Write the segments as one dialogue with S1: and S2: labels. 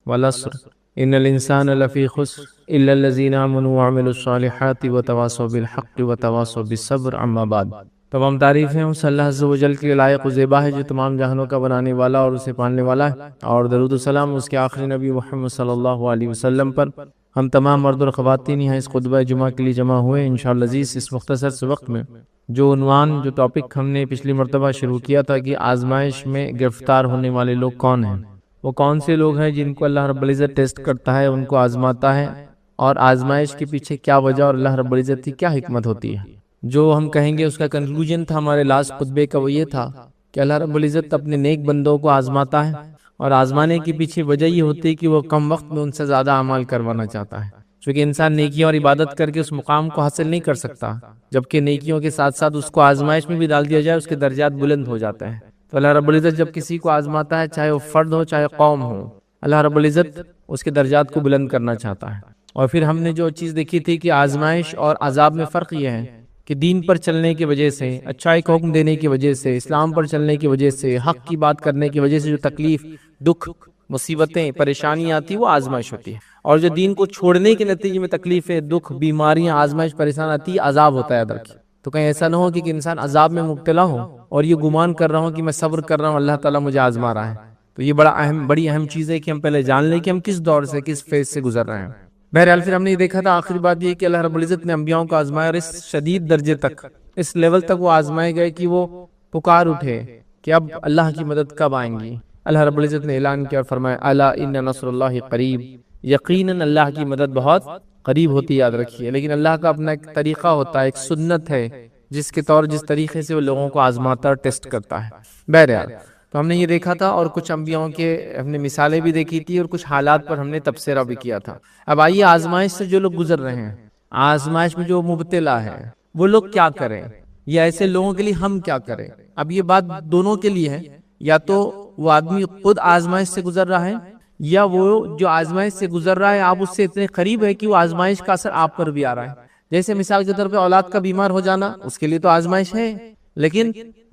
S1: والعصر ان الانسان لفی خسر الا الذین آمنوا وعملوا الصالحات وتواصوا بالحق وتواصوا بالصبر اما بعد۔ تمام تعریفیں اس اللہ عز و جل کے لائق و زیبا ہے جو تمام جہانوں کا بنانے والا اور اسے پالنے والا ہے، اور درود و سلام اس کے آخری نبی محمد صلی اللہ علیہ وسلم پر۔ ہم تمام مرد اور خواتین یہاں اس خطبہ جمعہ کے لیے جمع ہوئے انشاءاللہ عزیز اس مختصر سے وقت میں جو عنوان جو ٹاپک ہم نے پچھلی مرتبہ شروع کیا تھا کہ آزمائش میں گرفتار ہونے والے لوگ کون ہیں، وہ کون سے لوگ ہیں جن کو اللہ رب العزت ٹیسٹ کرتا ہے، ان کو آزماتا ہے، اور آزمائش کے پیچھے کیا وجہ اور اللہ رب العزت کی کیا حکمت ہوتی ہے۔ جو ہم کہیں گے اس کا کنکلوژن تھا ہمارے لاسٹ خطبے کا، وہ یہ تھا کہ اللہ رب العزت اپنے نیک بندوں کو آزماتا ہے، اور آزمانے کے پیچھے وجہ یہ ہوتی ہے کہ وہ کم وقت میں ان سے زیادہ اعمال کروانا چاہتا ہے، چونکہ انسان نیکیوں اور عبادت کر کے اس مقام کو حاصل نہیں کر سکتا، جبکہ نیکیوں کے ساتھ ساتھ اس کو آزمائش میں بھی ڈال دیا جائے اس کے درجات بلند ہو جاتے ہیں۔ تو اللہ رب العزت جب کسی کو آزماتا ہے، چاہے وہ فرد ہو چاہے قوم ہو، اللہ رب العزت اس کے درجات کو بلند کرنا چاہتا ہے۔ اور پھر ہم نے جو چیز دیکھی تھی کہ آزمائش اور عذاب میں فرق یہ ہے کہ دین پر چلنے کی وجہ سے، اچھائی کا حکم دینے کی وجہ سے، اسلام پر چلنے کی وجہ سے، حق کی بات کرنے کی وجہ سے جو تکلیف، دکھ، مصیبتیں، پریشانی آتی وہ آزمائش ہوتی ہے، اور جو دین کو چھوڑنے کے نتیجے میں تکلیفیں، دکھ، بیماریاں، آزمائش، پریشان آتی ہے، عذاب ہوتا ہے ادھر کی۔ تو کہیں ایسا نہ ہو کہ انسان عذاب میں مبتلا ہو اور یہ گمان کر رہا ہوں کہ میں صبر کر رہا ہوں، اللہ تعالیٰ مجھے آزما رہا ہے۔ تو یہ بڑی اہم چیز ہے کہ ہم پہلے جان لیں کہ ہم کس دور سے، کس فیز سے گزر رہے ہیں۔ بہرحال پھر ہم نے یہ دیکھا تھا آخری بات یہ کہ اللہ رب العزت نے انبیاءوں کو آزمایا، اور اس شدید درجے تک، اس لیول تک وہ آزمائے گئے کہ وہ پکار اٹھے کہ اب اللہ کی مدد کب آئیں گی۔ اللہ رب العزت نے اعلان کیا اور فرمایا الا ان نصر اللہ قریب، یقیناً اللہ کی مدد بہت قریب ہوتی، یاد رکھیے۔ لیکن اللہ کا اپنا ایک طریقہ ہوتا ہے، ایک سنت ہے جس طریقے سے وہ لوگوں کو آزماتا اور ٹیسٹ کرتا ہے۔ بہرحال تو ہم نے یہ دیکھا تھا، اور کچھ انبیاءوں کے ہم نے مثالیں بھی دیکھی تھی، اور کچھ حالات پر ہم نے تبصرہ بھی کیا تھا۔ اب آئیے آزمائش سے جو لوگ گزر رہے ہیں، آزمائش میں جو مبتلا ہے، وہ لوگ کیا کریں، یا ایسے لوگوں کے لیے ہم کیا کریں۔ اب یہ بات دونوں کے لیے ہے، یا تو وہ آدمی خود آزمائش سے گزر رہا ہے، یا وہ جو آزمائش سے گزر رہا ہے آپ اس سے اتنے قریب ہے کہ وہ آزمائش کا اثر آپ پر بھی آ رہا ہے۔ جیسے مثال کے طور پہ اولاد کا بیمار ہو جانا، اس کے لیے تو آزمائش ہے، لیکن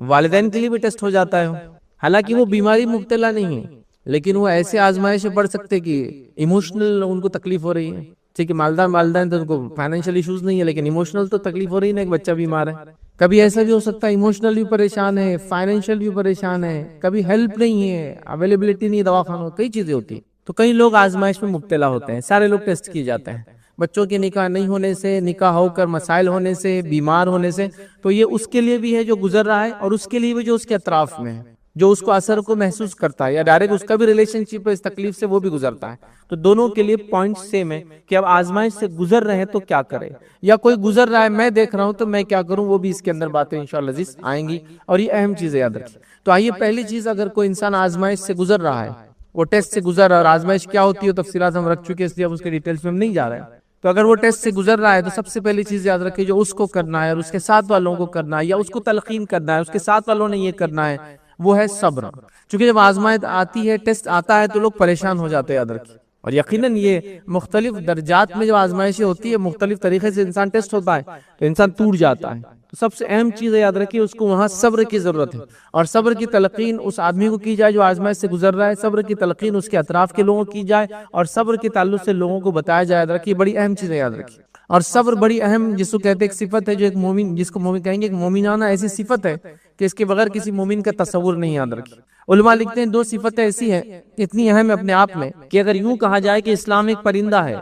S1: والدین کے لیے بھی ٹیسٹ ہو جاتا ہے، حالانکہ وہ بیماری مبتلا نہیں ہے، لیکن وہ ایسے آزمائش سے پڑھ سکتے کہ ایموشنل ان کو تکلیف ہو رہی ہے۔ ٹھیک ہے، والدین تو ان کو فائنینشیل ایشوز نہیں ہے، لیکن ایموشنل تو تکلیف ہو رہی ہے نا، ایک بچہ بیمار ہے۔ کبھی ایسا بھی ہو سکتا ہے ایموشنل بھی پریشان ہے، فائنینشیل بھی پریشان ہے، کبھی ہیلپ نہیں ہے، اویلیبلٹی نہیں دواخانوں، کئی چیزیں ہوتی ہیں۔ تو کئی لوگ آزمائش میں مبتلا ہوتے ہیں، سارے لوگ ٹیسٹ کیے جاتے ہیں، بچوں کے نکاح نہیں ہونے سے، نکاح ہو کر مسائل ہونے سے، بیمار ہونے سے، تو یہ اس کے لیے بھی ہے جو گزر رہا ہے، اور اس کے لیے بھی جو اس کے اطراف میں ہے، جو اس کو اثر کو محسوس کرتا ہے، یا ڈائریکٹ اس کا بھی ریلیشن شپ ہے اس تکلیف سے، وہ بھی گزرتا ہے۔ تو دونوں کے لیے پوائنٹ سیم ہے کہ اب آزمائش سے گزر رہے ہیں تو کیا کریں، یا کوئی گزر رہا ہے میں دیکھ رہا ہوں تو میں کیا کروں، وہ بھی اس کے اندر باتیں انشاءاللہ عزیز آئیں گی، اور یہ اہم چیزیں یاد رکھیں۔ تو آئیے پہلی چیز، اگر کوئی انسان آزمائش سے گزر رہا ہے، وہ ٹیسٹ سے گزر رہا ہے، اور آزمائش کیا ہوتی ہے تفصیلات ہم رکھ چکے ہیں، اس لیے اب اس کے ڈیٹیلز میں ہم نہیں جا رہے ہیں۔ تو اگر وہ ٹیسٹ سے گزر رہا ہے تو سب سے پہلی چیز یاد رکھیں جو اس کو کرنا ہے، اور اس کے ساتھ والوں کو کرنا ہے، یا اس کو تلقین کرنا ہے، اس کے ساتھ والوں نے یہ کرنا ہے، وہ ہے صبر۔ چونکہ جب آزمائش آتی ہے، ٹیسٹ آتا ہے، تو لوگ پریشان ہو جاتے ہیں، یاد رکھیں۔ اور یقیناً یہ مختلف درجات میں جو آزمائشیں ہوتی ہے، مختلف طریقے سے انسان ٹیسٹ ہوتا ہے تو انسان ٹوٹ جاتا ہے۔ تو سب سے اہم چیز ہے، یاد رکھیے، اس کو وہاں صبر کی ضرورت ہے، اور صبر کی تلقین اس آدمی کو کی جائے جو آزمائش سے گزر رہا ہے، صبر کی تلقین اس کے اطراف کے لوگوں کو کی جائے، اور صبر کے تعلق سے لوگوں کو بتایا جائے، یاد رکھیے، بڑی اہم چیز ہے، یاد رکھیے۔ اور صبر بڑی اہم، جس کو کہتے ہیں ایک صفت ہے، جو ایک مومن، جس کو مومن کہیں گے، ایک مومنانہ ایسی صفت ہے کہ اس کے بغیر کسی مومن کا تصور نہیں، یاد رکھیے۔ علماء لکھتے ہیں دو صفتیں ایسی ہیں، اتنی اہم اپنے آپ میں، کہ اگر یوں کہا جائے کہ اسلام ایک پرندہ ہے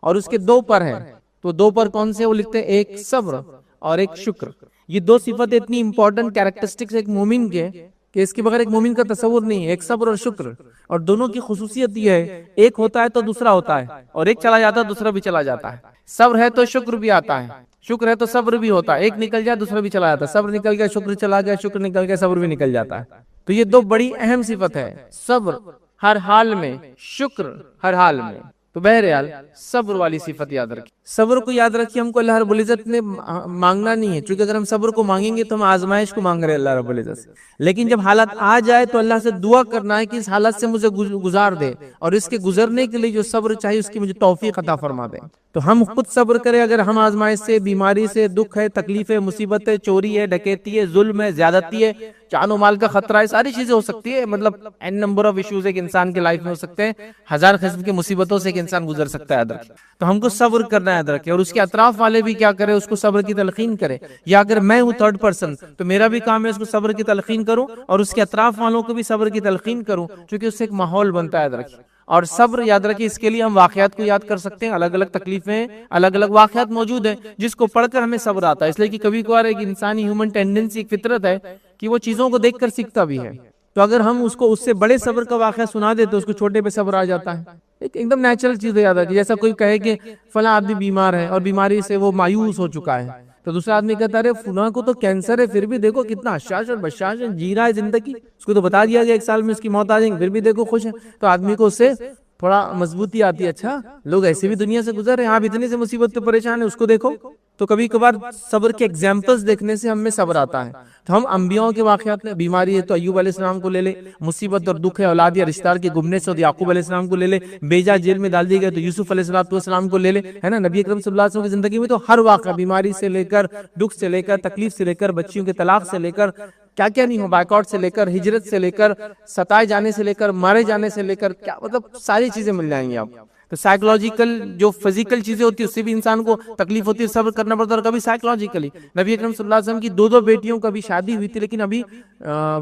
S1: اور اس کے دو پر ہیں، تو دو پر کون سے؟ وہ لکھتے ہیں ایک صبر اور ایک شکر۔ یہ دو صفتیں اتنی امپورٹنٹ کیریکٹرسٹکس ایک مومن کے کہ اس کے بغیر ایک مومن کا تصور نہیں ہے، ایک صبر اور شکر۔ اور دونوں کی خصوصیت یہ ہے، ایک ہوتا ہے تو دوسرا ہوتا ہے، اور ایک چلا جاتا ہے دوسرا بھی چلا جاتا ہے۔ صبر ہے تو شکر بھی آتا ہے، شکر ہے تو صبر بھی ہوتا ہے، ایک نکل جائے دوسرا بھی چلا جاتا ہے، صبر نکل گیا شکر چلا گیا، شکر نکل گیا صبر بھی نکل جاتا ہے۔ تو یہ دو بڑی اہم صفت ہے، صبر ہر حال میں، شکر ہر حال میں۔ تو بہرحال صبر والی صفت یاد رکھیں، صبر کو یاد رکھیے، ہم کو اللہ رب العزت نے مانگنا نہیں ہے، چونکہ اگر ہم صبر کو مانگیں گے تو ہم آزمائش کو مانگ رہے ہیں اللہ رب العزت سے، لیکن جب حالات آ جائے تو اللہ سے دعا کرنا ہے کہ اس حالت سے مجھے گزار دے، اور اس کے گزرنے کے لیے جو صبر چاہیے اس کی مجھے توفیق عطا فرما دے۔ تو ہم خود صبر کریں اگر ہم آزمائش سے، بیماری سے، دکھ ہے، تکلیف ہے، مصیبت ہے، چوری ہے، ڈکیتی ہے، ظلم ہے، زیادتی ہے، جان و مال کا خطرہ ہے، ساری چیزیں ہو سکتی ہے، مطلب این نمبر آف ایشوز ایک انسان کے لائف میں ہو سکتے ہیں، ہزار قسم کی مصیبتوں سے ایک انسان گزر سکتا ہے ادرک، تو ہم کو صبر کرنا ہے ادرک، اور اس کے اطراف والے بھی کیا کریں، اس کو صبر کی تلقین کریں، یا اگر میں ہوں تھرڈ پرسن تو میرا بھی کام ہے اس کو صبر کی تلقین کروں اور اس کے اطراف والوں کو بھی صبر کی تلقین کروں، کیونکہ اس سے ایک ماحول بنتا ہے ادرک۔ اور صبر یاد رکھیں، اس کے لیے ہم واقعات کو یاد کر سکتے ہیں، الگ الگ تکلیفیں، الگ الگ واقعات موجود ہیں جس کو پڑھ کر ہمیں صبر آتا ہے، اس لیے کہ کبھی کبھار ایک انسانی ہیومن ٹینڈنسی، ایک فطرت ہے کہ وہ چیزوں کو دیکھ کر سیکھتا بھی ہے، تو اگر ہم اس کو اس سے بڑے صبر کا واقعہ سنا دے تو اس کو چھوٹے پہ صبر آ جاتا ہے، ایک دم نیچرل چیز ہے یاد رکھیں، جیسا کوئی کہے کہ فلاں آدمی بیمار ہے اور بیماری سے وہ مایوس ہو چکا ہے، تو دوسرا آدمی کہتا ہے فلاں کو تو کینسر ہے پھر بھی دیکھو کتنا حشاش اور بشاش ہے، جی رہا ہے زندگی، اس کو تو بتا دیا گیا 1 سال میں اس کی موت آ جائیں گی پھر بھی دیکھو خوش ہے، تو آدمی کو اس سے تھوڑا مضبوطی آتی ہے، اچھا لوگ ایسے بھی دنیا سے گزر رہے ہیں، آپ اتنے سے مصیبت پہ پریشان ہیں، اس کو دیکھو، تو کبھی کبھار صبر کے ایگزامپلز دیکھنے سے ہم میں صبر آتا ہے، تو ہم انبیاءوں کے واقعات میں، بیماری ہے تو ایوب علیہ السلام کو لے لے، مصیبت اور دکھ ہے اولاد یا رشتہ دار کے گمنے سے تو یعقوب علیہ السلام کو لے لے، بیجا جیل میں ڈال دیے گئے تو یوسف علیہ السلام کو لے لے، ہے نا، نبی اکرم صلی اللہ علیہ وسلم کی زندگی میں تو ہر واقعہ، بیماری سے لے کر، دکھ سے لے کر، تکلیف سے لے کر، بچیوں کے طلاق سے لے کر، کیا کیا نہیں ہو، بائیکاٹ سے لے کر، ہجرت سے لے کر، ستائے جانے سے لے کر، مارے جانے سے لے کر، کیا مطلب ساری چیزیں مل جائیں گی آپ، تو سائیکولوجیکل جو فزیکل چیزیں ہوتی ہیں اس سے بھی انسان کو تکلیف ہوتی ہے، صبر کرنا پڑتا ہے، اور کبھی سائیکولوجیکلی نبی اکرم صلی اللہ علیہ وسلم کی 2 بیٹیوں کا بھی شادی ہوئی تھی لیکن ابھی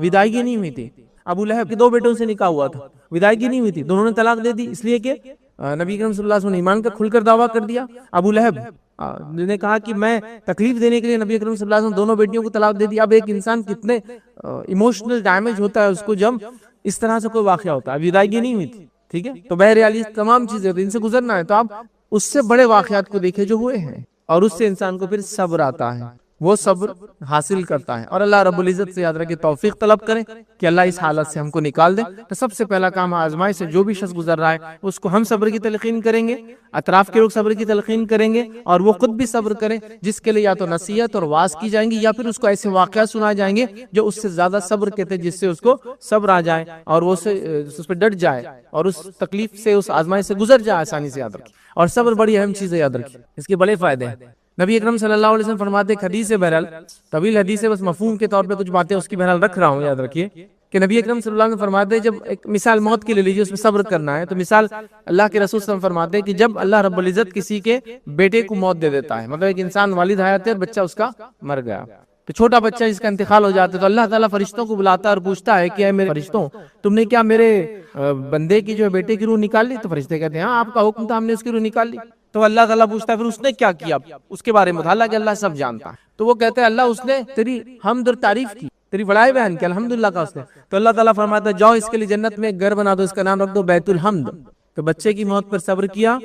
S1: وداعی نہیں ہوئی تھی، ابو لہب کے 2 بیٹوں سے نکاح ہوا تھا، وداعی نہیں ہوئی تھی، دونوں نے طلاق دے دی، اس لیے کہ نبی اکرم صلی اللہ علیہ وسلم نے ایمان کا کھل کر دعویٰ کر دیا، ابو لہب نے کہا کہ میں تکلیف دینے کے لیے نبی اکرم صلی اللہ علیہ وسلم دونوں بیٹیوں کو طلاق دے دی، اب ایک انسان کتنے ایموشنل ڈیمیج ہوتا ہے اس کو جب اس طرح سے کوئی واقعہ ہوتا ہے، وداعی نہیں ہوئی تھی، ٹھیک ہے، تو بہرحال یہ تمام چیزیں ان سے گزرنا ہے، تو آپ اس سے بڑے واقعات کو دیکھیں جو ہوئے ہیں، اور اس سے انسان کو پھر صبر آتا ہے، وہ صبر حاصل کرتا ہے، اور اللہ رب العزت سے یاد رکھے توفیق طلب کریں کہ اللہ اس حالت سے ہم کو نکال دے، تو سب سے پہلا کام آزمائش سے جو بھی شخص گزر رہا ہے اس کو ہم صبر کی تلقین کریں گے، اطراف کے لوگ صبر کی تلقین کریں گے، اور وہ خود بھی صبر کریں، جس کے لیے یا تو نصیحت اور واعظ کی جائیں گی یا پھر اس کو ایسے واقعات سنائے جائیں گے جو اس سے زیادہ صبر کہتے ہیں، جس سے اس کو صبر آ جائے اور وہ اس پہ ڈٹ جائے اور اس تکلیف سے، اس آزمائش سے گزر جائے آسانی سے، یاد رکھیں، اور صبر بڑی اہم چیز ہے، یاد رکھیں اس کے بڑے فائدے ہیں۔ نبی اکرم صلی اللہ علیہ وسلم فرماتے ہیں، حدیث ہے، بہرحال طویل حدیث ہے، بس مفہوم کے طور پہ کچھ باتیں اس کی بہرحال رکھ رہا ہوں، یاد رکھیے کہ نبی اکرم صلی اللہ علیہ وسلم فرماتے ہیں، جب ایک مثال موت کے لے لیجیے، اس میں صبر کرنا ہے، تو مثال اللہ کے رسول صلی اللہ علیہ وسلم فرماتے ہیں کہ جب اللہ رب العزت کسی کے بیٹے کو موت دے دیتا ہے، مطلب ایک انسان والد حیات ہے اور بچہ اس کا مر گیا، تو چھوٹا بچہ جس کا انتقال ہو جاتا ہے، تو اللہ تعالیٰ فرشتوں کو بلاتا ہے اور پوچھتا ہے کہ اے میرے فرشتوں، تم نے کیا میرے بندے کی جو بیٹے کی روح نکال لی؟ تو فرشتے کہتے ہیں ہاں آپ کا حکم تھا، ہم نے اس کی روح نکال لی۔ تو اللہ تعالیٰ پوچھتا ہے پھر اس نے کیا کیا، اس کے بارے میں حالانکہ اللہ سب جانتا ہے، تو وہ کہتے ہیں اللہ اس نے تیری حمد اور تعریف کی، تیری بڑائی بیان کی، الحمدللہ کا اس نے، تو اللہ تعالیٰ فرماتا ہے جاؤ اس کے لیے جنت میں ایک گھر بنا دو، اس کا نام رکھ دو بیت الحمد۔ تو بچے کی موت پر صبر کیا،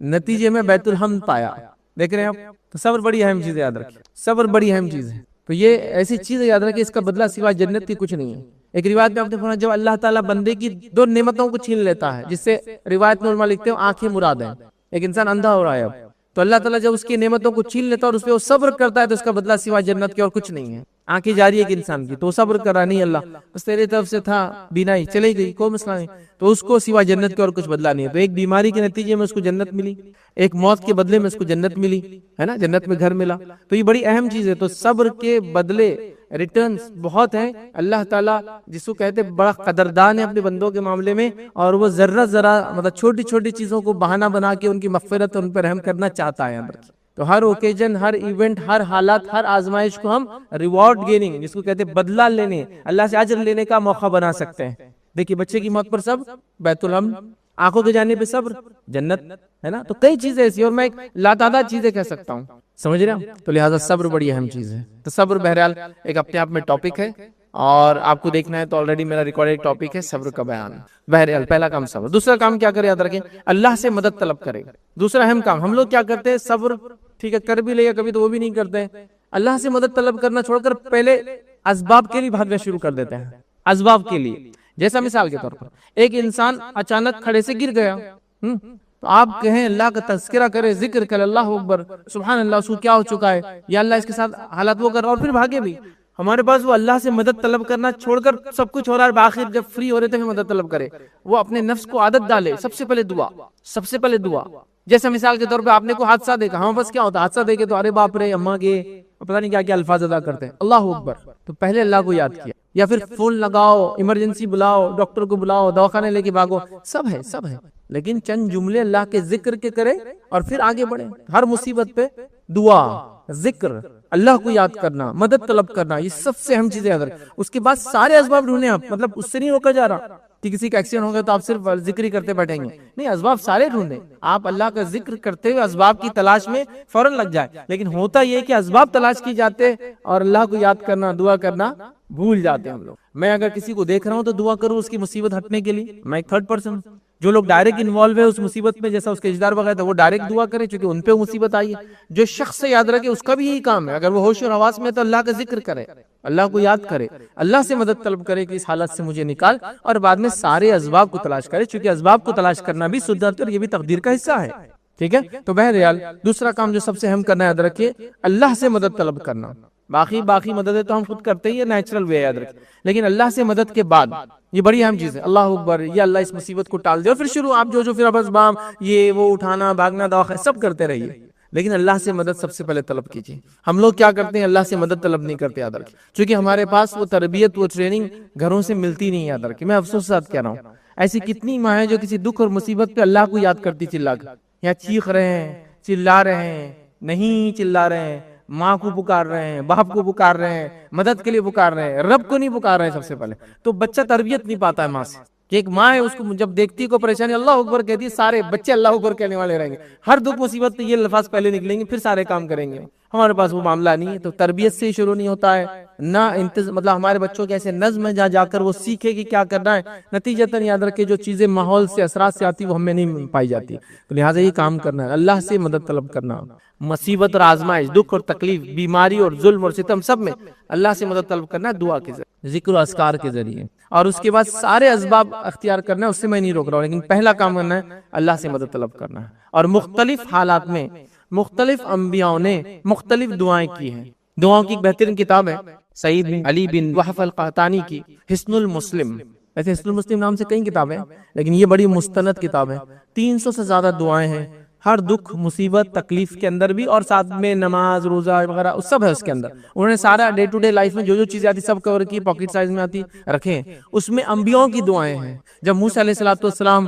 S1: نتیجے میں بیت الحمد پایا، دیکھ رہے ہیں آپ، تو صبر بڑی اہم چیز ہے، یاد رکھیں صبر بڑی اہم چیز ہے، تو یہ ایسی چیز ہے یاد رکھیں اس کا بدلہ سوائے جنت کی کچھ نہیں ہے۔ ایک روایت میں آپ نے فرمایا جب اللہ تعالیٰ بندے کی 2 نعمتوں کو چھین لیتا ہے، جس سے روایت میں علماء لکھتے ہیں آنکھیں مراد ہیں، ایک انسان اندھا ہو رہا ہے اب، تو اللہ تعالیٰ جب اس کی نعمتوں کو چھین لیتا ہے اور اس پہ وہ صبر کرتا ہے تو اس کا بدلہ سوائے جنت کے اور کچھ نہیں ہے۔ آنکھیں جاری ہے ایک انسان کی، تو وہ صبر کر رہا نہیں، اللہ بس تیری طرف سے تھا، بینائی چلی گئی، کوئی مسئلہ نہیں، تو اس کو سوائے جنت کے اور کچھ بدلہ نہیں ہے۔ تو ایک بیماری کے نتیجے میں اس کو جنت ملی، ایک موت کے بدلے میں اس کو جنت ملی، ہے نا، جنت میں گھر ملا، تو یہ بڑی اہم چیز ہے۔ تو صبر کے بدلے ریٹرنز بہت ہیں، اللہ تعالیٰ جس کو کہتے بڑا قدردان ہے اپنے بندوں کے معاملے میں، اور وہ ذرہ مطلب چھوٹی چھوٹی چیزوں کو بہانہ بنا کے ان کی مغفرت اور ان پر رحم کرنا چاہتا ہے اندر۔ تو ہر اوکیجن، ہر ایونٹ، ہر حالات، ہر آزمائش کو ہم ریوارڈ گیننگ، جس کو کہتے ہیں بدلہ لینے، اللہ سے اجر لینے کا موقع بنا سکتے ہیں۔ دیکھیے بچے کی موت پر صبر، بیت الحمد، آنکھوں کے جانے پہ صبر، جنت، ہے نا، تو کئی چیزیں ایسی، اور میں ایک لاتعداد چیزیں کہہ سکتا ہوں، سمجھ رہے ہیں، تو لہٰذا صبر بڑی اہم چیز ہے۔ تو صبر بہرحال ایک اپنے آپ میں ٹاپک ہے، اور آپ کو دیکھنا ہے تو آلریڈی میرا ریکارڈڈ ٹاپک ہے صبر کا بیان۔ بہرحال پہلا کام صبر، دوسرا کام کیا کرے، یاد رکھیں اللہ سے مدد طلب کرے، دوسرا اہم کام۔ ہم لوگ کیا کرتے ہیں، صبر ٹھیک ہے کر بھی لے، کبھی تو وہ بھی نہیں کرتے ہیں، اللہ سے مدد طلب کرنا چھوڑ کر پہلے اسباب کے لیے بھاگنا شروع کر دیتے ہیں، اسباب کے لیے۔ جیسا مثال کے طور پر ایک انسان اچانک کھڑے سے گر گیا، تو آپ کہیں اللہ کا تذکرہ کرے، ذکر کرے، اللہ اکبر، سبحان اللہ، اس کو کیا ہو چکا ہے، یا اللہ اس کے ساتھ حالات وہ کر، اور پھر بھاگے بھی۔ ہمارے پاس وہ اللہ سے مدد طلب کرنا چھوڑ کر سب کچھ ہو رہا ہے، بآخر جب فری ہو رہے تھے مدد طلب کرے، وہ اپنے نفس کو عادت ڈالے، سب سے پہلے دعا، سب سے پہلے دعا، جیسے مثال کے طور پہ آپ نے کوئی حادثہ دیکھا، ہاں بس کیا ہوتا ہے حادثہ دیکھے تو ارے باپ رے اماں کے پتہ نہیں کیا کیا الفاظ ادا کرتے ہیں، اللہ اکبر، تو پہلے اللہ کو یاد کیا، یا پھر فون لگاؤ، ایمرجنسی بلاؤ، ڈاکٹر کو بلاؤ، دواخانے لے کے بھاگو، سب ہے، لیکن چند جملے اللہ کے ذکر کے کرے اور پھر آگے بڑھے۔ ہر مصیبت پہ دعا، ذکر، اللہ کو یاد کرنا، مدد طلب کرنا، یہ سب سے اہم چیزیں یاد رکھیں۔ اس کے بعد سارے اسباب ڈھونڈیں آپ، مطلب اس سے نہیں روکا جا رہا کہ کسی کا ایکسیڈنٹ ہو گیا تو آپ صرف ذکر ہی کرتے بیٹھیں گے، نہیں، اسباب سارے ڈھونڈیں، آپ اللہ کا ذکر کرتے ہوئے اسباب کی تلاش میں فوراً لگ جائے۔ لیکن ہوتا یہ کہ اسباب تلاش کی جاتے اور اللہ کو یاد کرنا، دعا کرنا بھول جاتے ہیں ہم لوگ۔ میں اگر کسی کو دیکھ رہا ہوں تو دعا کروں اس کی مصیبت ہٹنے کے لیے، میں ایک تھرڈ پرسن ہوں۔ جو لوگ ڈائریکٹ انوالو ہے اس مصیبت میں، جیسا اس کے رشتہ دار وغیرہ تھا، وہ ڈائریکٹ دعا کرے چونکہ ان پہ مصیبت آئی ہے۔ جو شخص سے یاد رکھے اس کا بھی یہی کام ہے، اگر وہ ہوش اور حواس میں تو اللہ کا ذکر کرے، اللہ کو یاد کرے، اللہ سے مدد طلب کرے کہ اس حالت سے مجھے نکال، اور بعد میں سارے اسباب کو تلاش کرے، چونکہ اسباب کو تلاش کرنا بھی سنت اور یہ بھی تقدیر کا حصہ ہے، ٹھیک ہے۔ تو بہرحال دوسرا کام جو سب سے اہم کرنا ہے، یاد رکھیے اللہ سے مدد طلب کرنا۔ باقی مددیں تو ہم خود کرتے ہی ہیں، نیچرل وے، یاد رکھیں، لیکن اللہ سے مدد کے بعد یہ بڑی اہم چیز ہے، اللہ اکبر، یا اللہ اس مصیبت کو ٹال دے، اور پھر شروع آپ جو پھر اب اسباب یہ وہ اٹھانا، بھاگنا، دوا سب کرتے رہیے، لیکن اللہ سے مدد سب سے پہلے طلب کیجیے۔ ہم لوگ کیا کرتے ہیں، اللہ سے مدد طلب نہیں کرتے، یاد رکھیں، چونکہ ہمارے پاس وہ تربیت، وہ ٹریننگ گھروں سے ملتی نہیں، یاد رکھیں۔ میں افسوس کے ساتھ کہہ رہا ہوں، ایسی کتنی ماں ہیں جو کسی دکھ اور مصیبت پہ اللہ کو یاد کرتی چلا کر، یا چیخ رہے ہیں، چلا رہے ہیں، نہیں چلا رہے ہیں، ماں کو پکار رہے ہیں، باپ کو پکار رہے ہیں، مدد کے لیے پکار رہے ہیں، رب کو نہیں پکار رہے ہیں سب سے پہلے، تو بچہ تربیت نہیں پاتا ہے ماں سے، کہ ایک ماں ہے اس کو جب دیکھتی کو پریشانی اللہ اکبر کہتی ہے، سارے بچے اللہ اکبر کہنے والے رہیں گے، ہر دکھ مصیبت پہ یہ الفاظ پہلے نکلیں گے، پھر سارے کام کریں گے۔ ہمارے پاس وہ معاملہ نہیں ہے، تو تربیت سے ہی شروع نہیں ہوتا ہے، نہ مطلب ہمارے بچوں کے ایسے نظم ہے جہاں جا کر وہ سیکھے کہ کیا کرنا ہے، نتیجتاً یاد رکھے جو چیزیں ماحول سے، اثرات سے آتی وہ ہمیں نہیں پائی جاتی، تو لہٰذا یہ کام کرنا ہے، اللہ سے مدد طلب کرنا، مصیبت اور آزمائش، دکھ اور تکلیف، بیماری اور ظلم اور ستم، سب میں اللہ سے مدد طلب کرنا ہے، دعا کے ذریعے، ذکر و اذکار کے ذریعے، اور اس کے بعد سارے اسباب اختیار کرنا ہے، اس سے میں نہیں روک رہا ہوں، لیکن پہلا کام کرنا ہے اللہ سے مدد طلب کرنا ہے۔ اور مختلف حالات میں مختلف انبیاء نے مختلف دعائیں کی ہیں، دعاؤں کی ایک بہترین کتاب ہے سعید بن علی بن وحف القحطانی کی حصن المسلم، ایسے حصن المسلم نام سے کئی کتابیں ہیں، لیکن یہ بڑی مستند کتاب ہے، 300 سے زیادہ دعائیں ہیں، ہر دکھ، مصیبت، تکلیف کے اندر بھی، اور ساتھ میں نماز، روزہ وغیرہ سب ہے اس کے اندر، انہوں نے سارا ڈے ٹو ڈے لائف میں جو چیزیں آتی سب کور کی، پاکٹ سائز میں آتی رکھیں، اس میں انبیاء کی دعائیں ہیں۔ جب موسیٰ علیہ السلام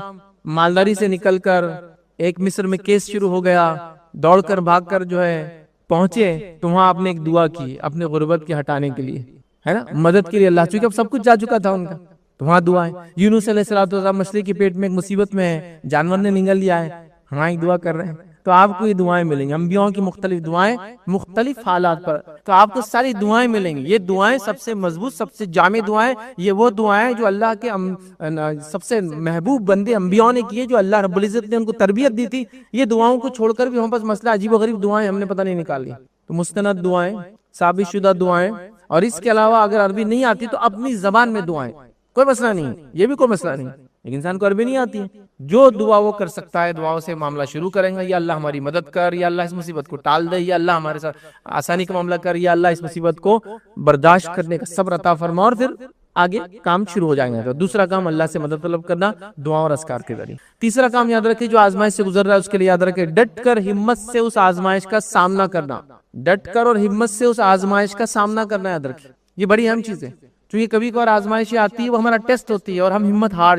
S1: مالداری سے نکل کر ایک مصر میں کیس شروع ہو گیا، دوڑ کر بھاگ کر جو ہے پہنچے، تو وہاں آپ نے ایک دعا کی اپنے غربت کے ہٹانے کے لیے، ہے نا، مدد کے لیے اللہ، چونکہ اب سب کچھ جا چکا تھا ان کا، تو وہاں دعائیں۔ یونس علیہ السلام مچھلی کے پیٹ میں ایک مصیبت میں ہے، جانور نے نگل لیا ہے، ہاں ایک دعا کر رہے ہیں، تو آپ کو یہ دعائیں ملیں گی، انبیاء کی مختلف دعائیں مختلف حالات پر، تو آپ کو ساری دعائیں ملیں گی۔ یہ دعائیں سب سے مضبوط، سب سے جامع دعائیں، یہ وہ دعائیں جو اللہ کے سب سے محبوب بندے انبیاء نے کیے، جو اللہ رب العزت نے ان کو تربیت دی تھی۔ یہ دعاؤں کو چھوڑ کر بھی ہم پاس مسئلہ عجیب و غریب دعائیں ہم نے پتہ نہیں نکال لی، تو مستند دعائیں، ثابت شدہ دعائیں، اور اس کے علاوہ اگر عربی نہیں آتی تو اپنی زبان میں دعائیں، کوئی مسئلہ نہیں، یہ بھی کوئی مسئلہ نہیں، لیکن انسان کو عربی نہیں آتی ہے، جو دعا وہ کر سکتا ہے، دعاؤں سے معاملہ شروع کریں گا، یا اللہ ہماری مدد کر، یا اللہ اس مصیبت کو ٹال دے، یا اللہ ہمارے ساتھ آسانی کا معاملہ کر، یا اللہ اس مصیبت کو برداشت کرنے کا صبر عطا فرما، اور پھر آگے کام شروع ہو جائیں گے۔ تو دوسرا کام اللہ سے مدد طلب کرنا دعاؤں اور اذکار کے ذریعے۔ تیسرا کام یاد رکھیں، جو آزمائش سے گزر رہا ہے اس کے لیے یاد رکھیں، ڈٹ کر ہمت سے اس آزمائش کا سامنا کرنا، ڈٹ کر اور ہمت سے اس آزمائش کا سامنا کرنا، یاد رکھیں، یہ بڑی اہم چیز ہے، کیونکہ کبھی کبھار آزمائشیں آتی ہے، وہ ہمارا ٹیسٹ ہوتی ہے اور ہم ہمت ہار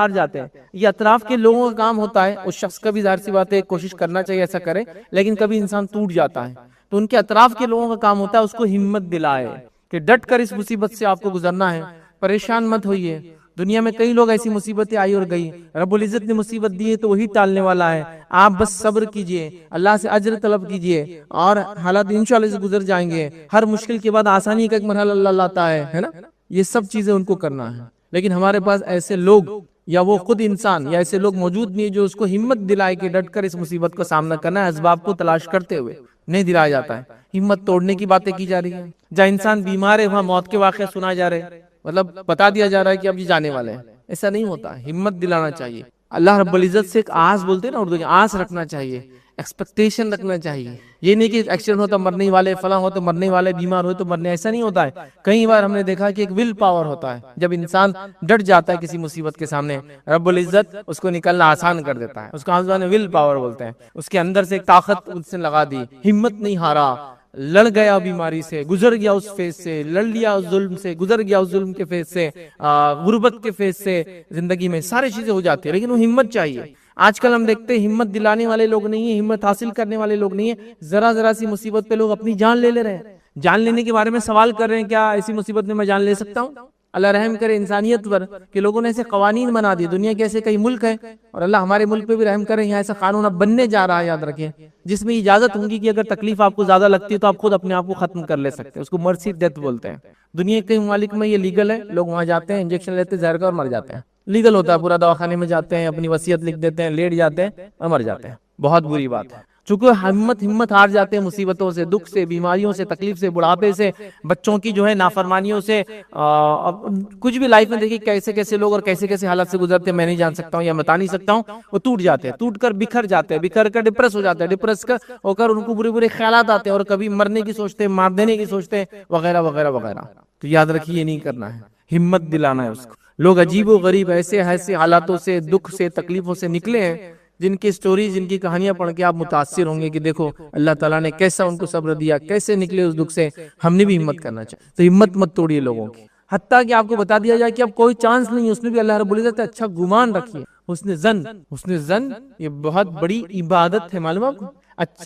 S1: جاتے ہیں، یہ اطراف کے لوگوں کا کام ہوتا ہے، اس شخص کا بھی ظاہر سی بات ہے کوشش کرنا چاہیے ایسا کرے، لیکن کبھی انسان ٹوٹ جاتا ہے، تو ان کے اطراف کے لوگوں کا کام ہوتا ہے اس کو ہمت دلائے کہ ڈٹ کر اس مصیبت سے آپ کو گزرنا ہے، پریشان مت ہوئیے، دنیا میں کئی لوگ ایسی مصیبتیں آئی اور گئی، رب العزت نے مصیبت دی ہے تو وہی ٹالنے والا ہے، آپ بس صبر کیجئے، اللہ سے اجر طلب کیجئے، اور حالات انشاءاللہ سے گزر جائیں گے، ہر مشکل کے بعد آسانی کا ایک مرحلہ اللہ لاتا ہے نا، یہ سب چیزیں ان کو کرنا ہے، لیکن ہمارے پاس ایسے لوگ یا وہ خود انسان یا ایسے لوگ موجود نہیں جو اس کو ہمت دلائے کہ ڈٹ کر اس مصیبت کو سامنا کرنا ہے، اسباب کو تلاش کرتے ہوئے نہیں دلایا جاتا ہے، ہمت توڑنے کی باتیں کی جا رہی ہیں، جہاں انسان بیمار ہے وہاں موت کے واقعے سنا جا رہے، مطلب بتا دیا جا رہا ہے کہ اب یہ جانے والے ہیں، ایسا نہیں ہوتا، ہمت دلانا چاہیے، اللہ رب العزت سے ایک آس بولتے ہیں نا اردو میں، آس رکھنا چاہیے، ایکسپیکٹیشن رکھنا چاہیے. یہ نہیں کہ ایکسیڈنٹ ہوتا مرنے والے، فلاں ہو تو مرنے والے، بیمار ہو تو مرنے، ایسا نہیں ہوتا ہے. کئی بار ہم نے دیکھا کہ ایک ول پاور ہوتا ہے، جب انسان ڈٹ جاتا ہے کسی مصیبت کے سامنے، رب العزت اس کو نکلنا آسان کر دیتا ہے. اس کو ہم ول پاور بولتے ہیں. اس کے اندر سے ایک طاقت اس نے لگا دی، ہمت نہیں ہارا، لڑ گیا بیماری سے، گزر گیا اس فیز سے، لڑ لیا اس ظلم سے، گزر گیا اس ظلم کے فیز سے، غربت کے فیز سے. زندگی میں ساری چیزیں ہو جاتی ہیں، لیکن وہ ہمت چاہیے. آج کل ہم دیکھتے ہیں ہمت دلانے والے لوگ نہیں ہیں، ہمت حاصل کرنے والے لوگ نہیں ہیں. ذرا سی مصیبت پہ لوگ اپنی جان لے رہے ہیں. جان لینے کے بارے میں سوال کر رہے ہیں، کیا ایسی مصیبت میں جان لے سکتا ہوں؟ اللہ رحم کرے انسانیت پر کہ لوگوں نے ایسے قوانین بنا دیے. دنیا کے ایسے کئی ملک ہیں، اور اللہ ہمارے ملک پہ بھی رحم کرے، یہاں ایسا قانون اب بننے جا رہا ہے، یاد رکھیں، جس میں اجازت ہوگی کہ اگر تکلیف آپ کو زیادہ لگتی ہے تو آپ خود اپنے آپ کو ختم کر لے سکتے ہیں. اس کو مرسی ڈیتھ بولتے ہیں. دنیا کے کئی ممالک میں یہ لیگل ہے. لوگ وہاں جاتے ہیں، انجیکشن لیتے ہیں زہر کا اور مر جاتے ہیں. لیگل ہوتا ہے، پورا دواخانے میں جاتے ہیں، اپنی وصیت لکھ دیتے ہیں، لیٹ جاتے ہیں اور مر جاتے ہیں. بہت بری بات ہے. چونکہ ہمت ہار جاتے ہیں مصیبتوں سے، دکھ سے، بیماریوں سے، تکلیف سے، بڑھاپے سے، بچوں کی جو ہے نافرمانیوں سے، کچھ بھی لائف میں دیکھیے کیسے کیسے لوگ اور کیسے کیسے حالات سے گزرتے ہیں، میں نہیں جان سکتا ہوں یا بتا نہیں سکتا ہوں. وہ ٹوٹ جاتے ہیں، ٹوٹ کر بکھر جاتے ہیں، بکھر کر ڈپریس ہو جاتے ہیں، ڈپریس ہو کر ان کو برے برے خیالات آتے ہیں، اور کبھی مرنے کی سوچتے ہیں، مار دینے کی سوچتے ہیں، وغیرہ وغیرہ وغیرہ. تو یاد رکھیے یہ نہیں کرنا ہے، ہمت دلانا ہے اس کو. لوگ عجیب و غریب ایسے حالاتوں سے، دکھ سے، تکلیفوں سے نکلے ہیں، جن کی سٹوریز، جن کی کہانیاں پڑھ کے آپ متاثر ہوں گے کہ دیکھو اللہ تعالیٰ نے کیسا ان کو صبر دیا، کیسے نکلے اس دکھ سے. ہم نے بھی ہمت کرنا چاہیے. تو ہمت مت توڑیے لوگوں کی. حتیٰ کہ آپ کو بتا دیا جائے کہ اب کوئی چانس نہیں ہے، اس میں بھی اللہ رب العزت اچھا گمان رکھیے. حسن زن یہ بہت بڑی عبادت ہے، معلوم آپ کو.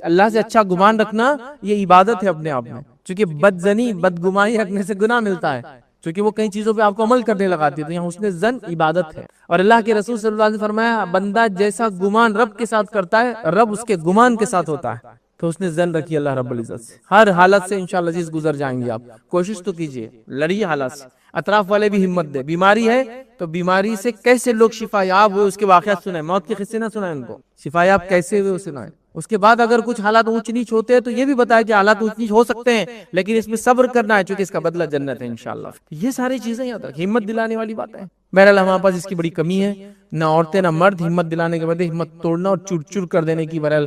S1: اللہ سے اچھا گمان رکھنا یہ عبادت ہے اپنے آپ میں. چونکہ بدزنی، بدگمانی رکھنے سے گناہ ملتا ہے، چونکہ وہ کئی چیزوں پہ آپ کو عمل کرنے لگاتی ہے. تو یہاں حسن زن عبادت ہے. اور اللہ کے رسول صلی اللہ علیہ وسلم نے فرمایا، بندہ جیسا گمان رب کے ساتھ کرتا ہے، رب اس کے گمان کے ساتھ ہوتا ہے. تو حسن زن رکھیے اللہ رب العزت سے. ہر حالت سے انشاءاللہ عزیز گزر جائیں گے آپ. کوشش تو کیجئے، لڑیے حالات سے. اطراف والے بھی ہمت دے. بیماری ہے تو بیماری سے کیسے لوگ شفا یاب ہوئے اس کے واقعات سنائیں، موت کے قصے نہ سنائیں ان کو، شفا یاب کیسے ہوئے اسے سنائیں. اس کے بعد اگر کچھ حالات اونچ نیچ ہوتے ہیں تو یہ بھی بتایا کہ حالات اونچ نیچ ہو سکتے ہیں، لیکن اس میں صبر کرنا ہے، چونکہ اس کا بدلہ جنت ہے انشاءاللہ. یہ ساری چیزیں یاد رکھیں، ہمت دلانے والی باتیں ہیں. بہرحال ہمارے پاس اس کی بڑی کمی ہے، نہ عورتیں نہ مرد ہمت دلانے کے بدلے ہمت توڑنا اور چور چور کر دینے کی بہرحال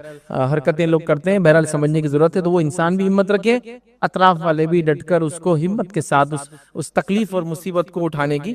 S1: حرکتیں لوگ کرتے ہیں. بہرحال سمجھنے کی ضرورت ہے. تو وہ انسان بھی ہمت رکھے، اطراف والے بھی ڈٹ کر اس کو ہمت کے ساتھ اس تکلیف اور مصیبت کو اٹھانے کی